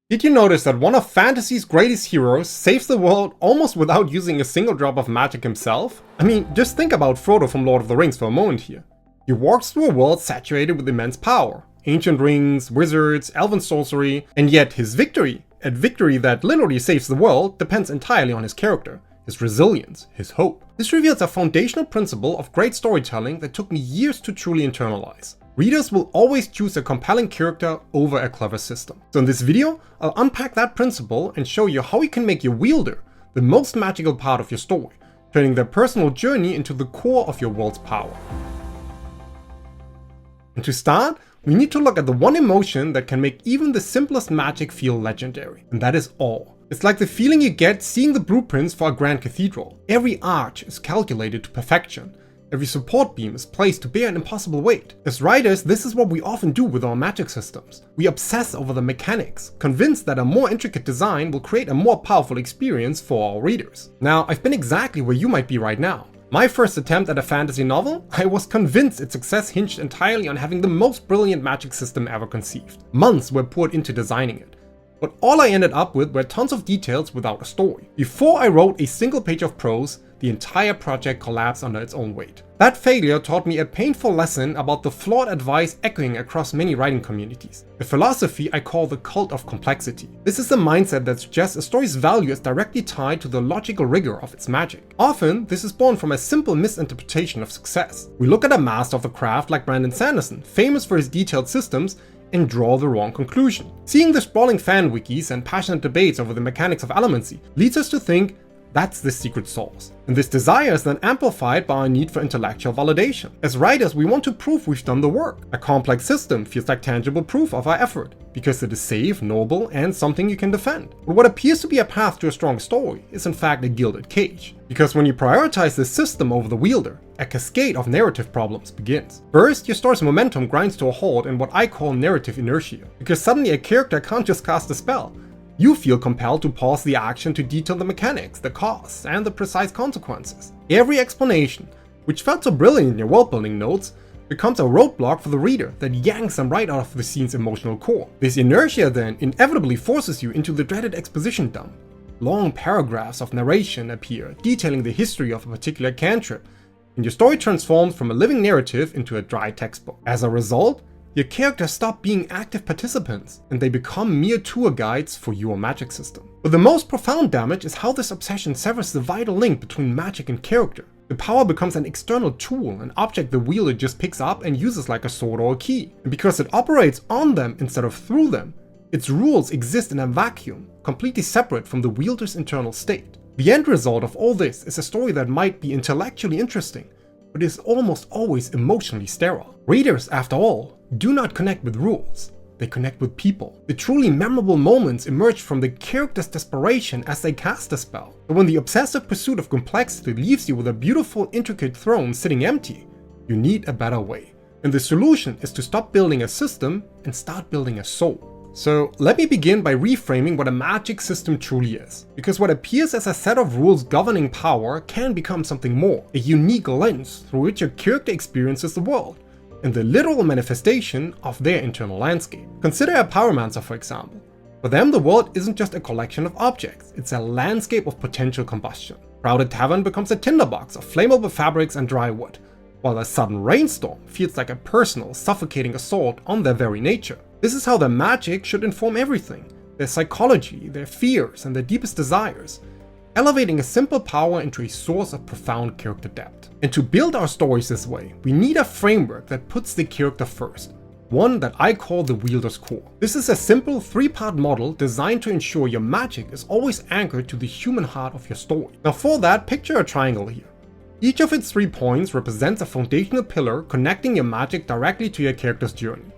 Did you notice that one of fantasy's greatest heroes saves the world almost without using a single drop of magic himself? I mean, just think about Frodo from Lord of the Rings for a moment here. He walks through a world saturated with immense power. Ancient rings, wizards, elven sorcery, and yet his victory, a victory that literally saves the world, depends entirely on his character, his resilience, his hope. This reveals a foundational principle of great storytelling that took me years to truly internalize. Readers will always choose a compelling character over a clever system. So in this video, I'll unpack that principle and show you how you can make your wielder the most magical part of your story, turning their personal journey into the core of your world's power. And to start, we need to look at the one emotion that can make even the simplest magic feel legendary, and that is awe. It's like the feeling you get seeing the blueprints for a grand cathedral. Every arch is calculated to perfection. Every support beam is placed to bear an impossible weight. As writers, this is what we often do with our magic systems. We obsess over the mechanics, convinced that a more intricate design will create a more powerful experience for our readers. Now, I've been exactly where you might be right now. My first attempt at a fantasy novel, I was convinced its success hinged entirely on having the most brilliant magic system ever conceived. Months were poured into designing it. But all I ended up with were tons of details without a story. Before I wrote a single page of prose, the entire project collapsed under its own weight. That failure taught me a painful lesson about the flawed advice echoing across many writing communities. A philosophy I call the cult of complexity. This is a mindset that suggests a story's value is directly tied to the logical rigor of its magic. Often, this is born from a simple misinterpretation of success. We look at a master of the craft like Brandon Sanderson, famous for his detailed systems, and draw the wrong conclusion. Seeing the sprawling fan wikis and passionate debates over the mechanics of Allomancy leads us to think that's the secret sauce. And this desire is then amplified by our need for intellectual validation. As writers, we want to prove we've done the work. A complex system feels like tangible proof of our effort, because it is safe, noble, and something you can defend. But what appears to be a path to a strong story is in fact a gilded cage. Because when you prioritize the system over the wielder, a cascade of narrative problems begins. First, your story's momentum grinds to a halt in what I call narrative inertia, because suddenly a character can't just cast a spell. You feel compelled to pause the action to detail the mechanics, the costs, and the precise consequences. Every explanation, which felt so brilliant in your world-building notes, becomes a roadblock for the reader that yanks them right out of the scene's emotional core. This inertia then inevitably forces you into the dreaded exposition dump. Long paragraphs of narration appear, detailing the history of a particular cantrip, and your story transforms from a living narrative into a dry textbook. As a result, your characters stop being active participants, and they become mere tour guides for your magic system. But the most profound damage is how this obsession severs the vital link between magic and character. The power becomes an external tool, an object the wielder just picks up and uses like a sword or a key. And because it operates on them instead of through them, its rules exist in a vacuum, completely separate from the wielder's internal state. The end result of all this is a story that might be intellectually interesting, but is almost always emotionally sterile. Readers, after all, do not connect with rules, they connect with people. The truly memorable moments emerge from the character's desperation as they cast a spell. But when the obsessive pursuit of complexity leaves you with a beautiful, intricate throne sitting empty, you need a better way. And the solution is to stop building a system and start building a soul. So let me begin by reframing what a magic system truly is. Because what appears as a set of rules governing power can become something more, a unique lens through which your character experiences the world, and the literal manifestation of their internal landscape. Consider a pyromancer, for example. For them, the world isn't just a collection of objects, it's a landscape of potential combustion. Crowded tavern becomes a tinderbox of flammable fabrics and dry wood, while a sudden rainstorm feels like a personal, suffocating assault on their very nature. This is how their magic should inform everything, their psychology, their fears, and their deepest desires, elevating a simple power into a source of profound character depth. And to build our stories this way, we need a framework that puts the character first, one that I call the wielder's core. This is a simple 3-part model designed to ensure your magic is always anchored to the human heart of your story. Now for that, picture a triangle here. Each of its 3 points represents a foundational pillar connecting your magic directly to your character's journey.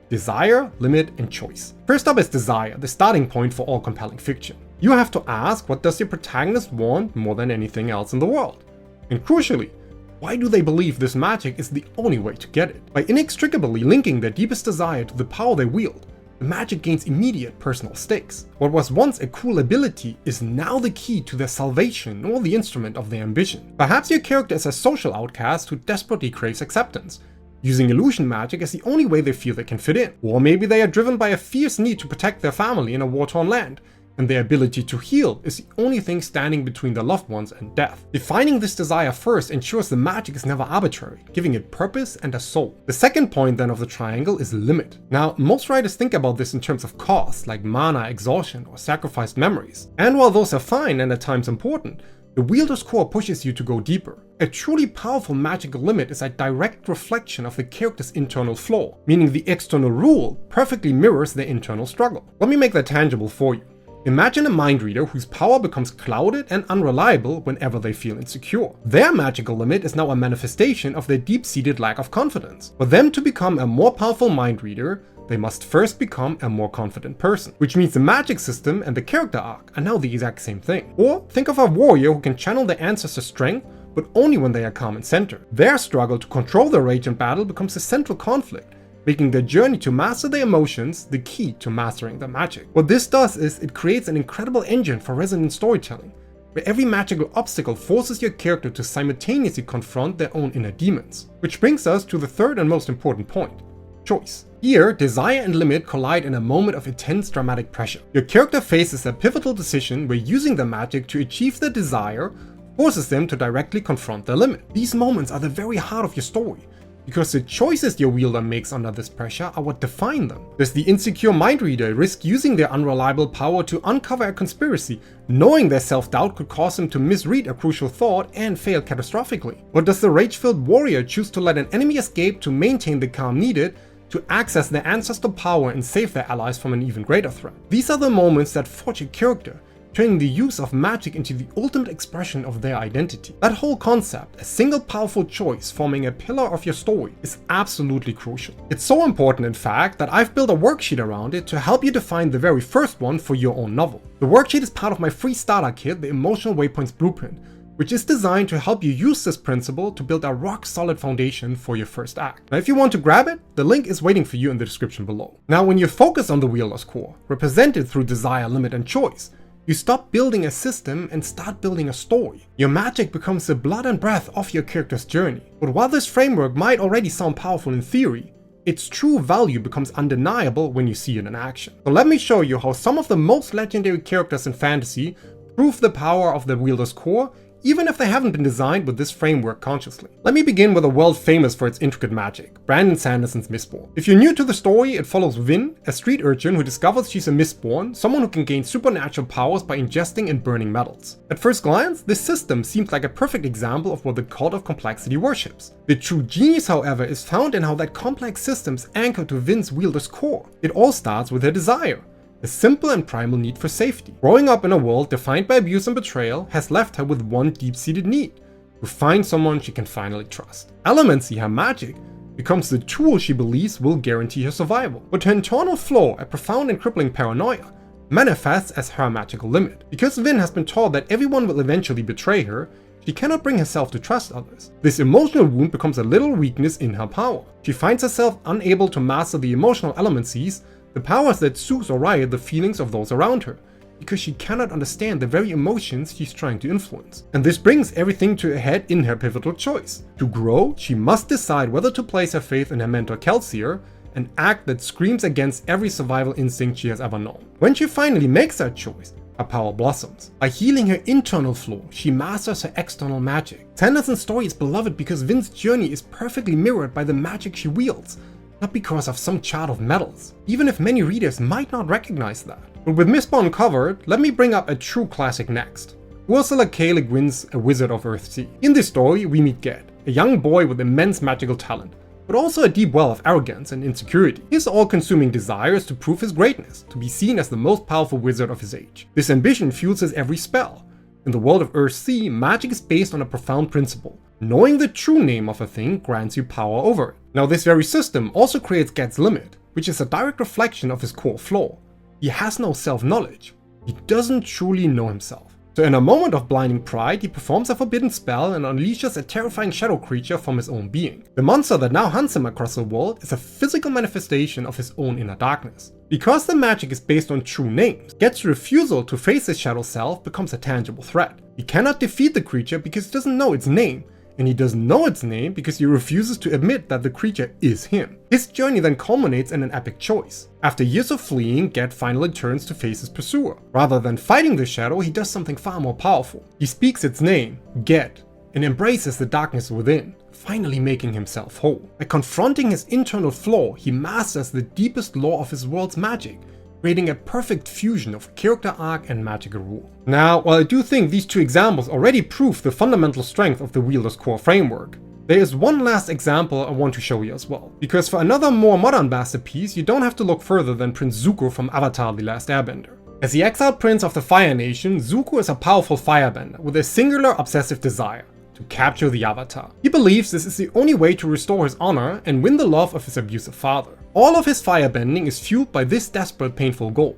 Desire, limit, and choice. First up is desire, the starting point for all compelling fiction. You have to ask, what does your protagonist want more than anything else in the world? And crucially, why do they believe this magic is the only way to get it? By inextricably linking their deepest desire to the power they wield, the magic gains immediate personal stakes. What was once a cool ability is now the key to their salvation or the instrument of their ambition. Perhaps your character is a social outcast who desperately craves acceptance, using illusion magic as the only way they feel they can fit in. Or maybe they are driven by a fierce need to protect their family in a war-torn land, and their ability to heal is the only thing standing between their loved ones and death. Defining this desire first ensures the magic is never arbitrary, giving it purpose and a soul. The second point then of the triangle is limit. Now, most writers think about this in terms of cost, like mana, exhaustion, or sacrificed memories. And while those are fine and at times important, the wielder's core pushes you to go deeper. A truly powerful magical limit is a direct reflection of the character's internal flaw, meaning the external rule perfectly mirrors their internal struggle. Let me make that tangible for you. Imagine a mind reader whose power becomes clouded and unreliable whenever they feel insecure. Their magical limit is now a manifestation of their deep-seated lack of confidence. For them to become a more powerful mind reader, they must first become a more confident person. Which means the magic system and the character arc are now the exact same thing. Or think of a warrior who can channel their ancestor strength, but only when they are calm and centered. Their struggle to control their rage in battle becomes a central conflict, making their journey to master their emotions the key to mastering their magic. What this does is it creates an incredible engine for resonant storytelling, where every magical obstacle forces your character to simultaneously confront their own inner demons. Which brings us to the third and most important point: choice. Here, desire and limit collide in a moment of intense dramatic pressure. Your character faces a pivotal decision where using their magic to achieve their desire forces them to directly confront their limit. These moments are the very heart of your story, because the choices your wielder makes under this pressure are what define them. Does the insecure mind reader risk using their unreliable power to uncover a conspiracy, knowing their self-doubt could cause them to misread a crucial thought and fail catastrophically? Or does the rage-filled warrior choose to let an enemy escape to maintain the calm needed to access their ancestral power and save their allies from an even greater threat? These are the moments that forge a character, turning the use of magic into the ultimate expression of their identity. That whole concept, a single powerful choice forming a pillar of your story, is absolutely crucial. It's so important, in fact, that I've built a worksheet around it to help you define the very first one for your own novel. The worksheet is part of my free starter kit, the Emotional Waypoints Blueprint, which is designed to help you use this principle to build a rock-solid foundation for your first act. Now, if you want to grab it, the link is waiting for you in the description below. Now, when you focus on the wielder's core, represented through desire, limit, and choice, you stop building a system and start building a story. Your magic becomes the blood and breath of your character's journey. But while this framework might already sound powerful in theory, its true value becomes undeniable when you see it in action. So let me show you how some of the most legendary characters in fantasy prove the power of the wielder's core, even if they haven't been designed with this framework consciously. Let me begin with a world famous for its intricate magic, Brandon Sanderson's Mistborn. If you're new to the story, it follows Vin, a street urchin who discovers she's a Mistborn, someone who can gain supernatural powers by ingesting and burning metals. At first glance, this system seems like a perfect example of what the Cult of Complexity worships. The true genius, however, is found in how that complex system is anchored to Vin's wielder's core. It all starts with her desire, a simple and primal need for safety. Growing up in a world defined by abuse and betrayal has left her with one deep-seated need: to find someone she can finally trust. Elemency, her magic, becomes the tool she believes will guarantee her survival. But her internal flaw, a profound and crippling paranoia, manifests as her magical limit. Because Vin has been taught that everyone will eventually betray her, she cannot bring herself to trust others. This emotional wound becomes a little weakness in her power. She finds herself unable to master the emotional elemencies, the powers that soothe or riot the feelings of those around her, because she cannot understand the very emotions she's trying to influence. And this brings everything to a head in her pivotal choice. To grow, she must decide whether to place her faith in her mentor Kelsier, an act that screams against every survival instinct she has ever known. When she finally makes that choice, her power blossoms. By healing her internal flaw, she masters her external magic. Sanderson's story is beloved because Vin's journey is perfectly mirrored by the magic she wields, not because of some chart of metals, even if many readers might not recognize that. But with Mistborn covered, let me bring up a true classic next. Ursula K. Le Guin's A Wizard of Earthsea. In this story, we meet Ged, a young boy with immense magical talent, but also a deep well of arrogance and insecurity. His all-consuming desire is to prove his greatness, to be seen as the most powerful wizard of his age. This ambition fuels his every spell. In the world of Earthsea, magic is based on a profound principle: knowing the true name of a thing grants you power over it. Now, this very system also creates Ged's limit, which is a direct reflection of his core flaw. He has no self-knowledge. He doesn't truly know himself. So in a moment of blinding pride, he performs a forbidden spell and unleashes a terrifying shadow creature from his own being. The monster that now hunts him across the world is a physical manifestation of his own inner darkness. Because the magic is based on true names, Ged's refusal to face his shadow self becomes a tangible threat. He cannot defeat the creature because he doesn't know its name, and he doesn't know its name because he refuses to admit that the creature is him. His journey then culminates in an epic choice. After years of fleeing, Ged finally turns to face his pursuer. Rather than fighting the shadow, he does something far more powerful. He speaks its name, Ged, and embraces the darkness within, finally making himself whole. By confronting his internal flaw, he masters the deepest law of his world's magic, creating a perfect fusion of character arc and magical rule. Now, while I do think these two examples already prove the fundamental strength of the Wielder's core framework, there is one last example I want to show you as well. Because for another more modern masterpiece, you don't have to look further than Prince Zuko from Avatar: The Last Airbender. As the exiled prince of the Fire Nation, Zuko is a powerful firebender with a singular obsessive desire: to capture the Avatar. He believes this is the only way to restore his honor and win the love of his abusive father. All of his firebending is fueled by this desperate, painful goal,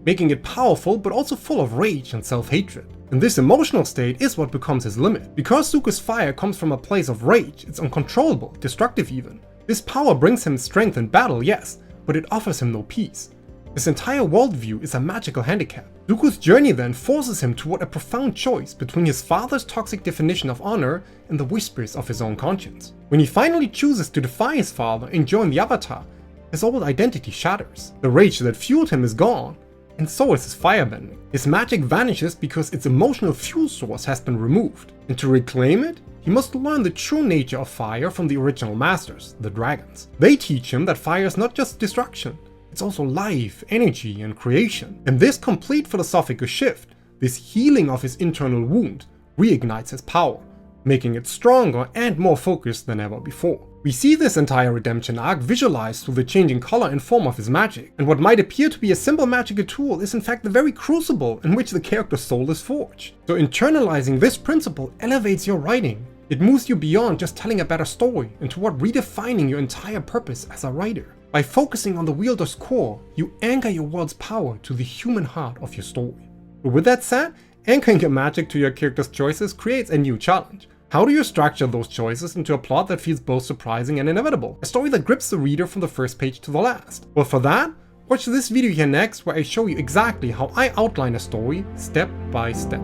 making it powerful but also full of rage and self-hatred. And this emotional state is what becomes his limit. Because Zuko's fire comes from a place of rage, it's uncontrollable, destructive even. This power brings him strength in battle, yes, but it offers him no peace. His entire worldview is a magical handicap. Zuko's journey then forces him toward a profound choice between his father's toxic definition of honor and the whispers of his own conscience. When he finally chooses to defy his father and join the Avatar, his old identity shatters. The rage that fueled him is gone, and so is his firebending. His magic vanishes because its emotional fuel source has been removed, and to reclaim it, he must learn the true nature of fire from the original masters, the dragons. They teach him that fire is not just destruction, it's also life, energy, and creation. And this complete philosophical shift, this healing of his internal wound, reignites his power, making it stronger and more focused than ever before. We see this entire redemption arc visualized through the changing color and form of his magic, and what might appear to be a simple magical tool is in fact the very crucible in which the character's soul is forged. So internalizing this principle elevates your writing. It moves you beyond just telling a better story and toward redefining your entire purpose as a writer. By focusing on the Wielder's core, you anchor your world's power to the human heart of your story. But with that said, anchoring your magic to your character's choices creates a new challenge. How do you structure those choices into a plot that feels both surprising and inevitable? A story that grips the reader from the first page to the last? Well, for that, watch this video here next where I show you exactly how I outline a story step by step.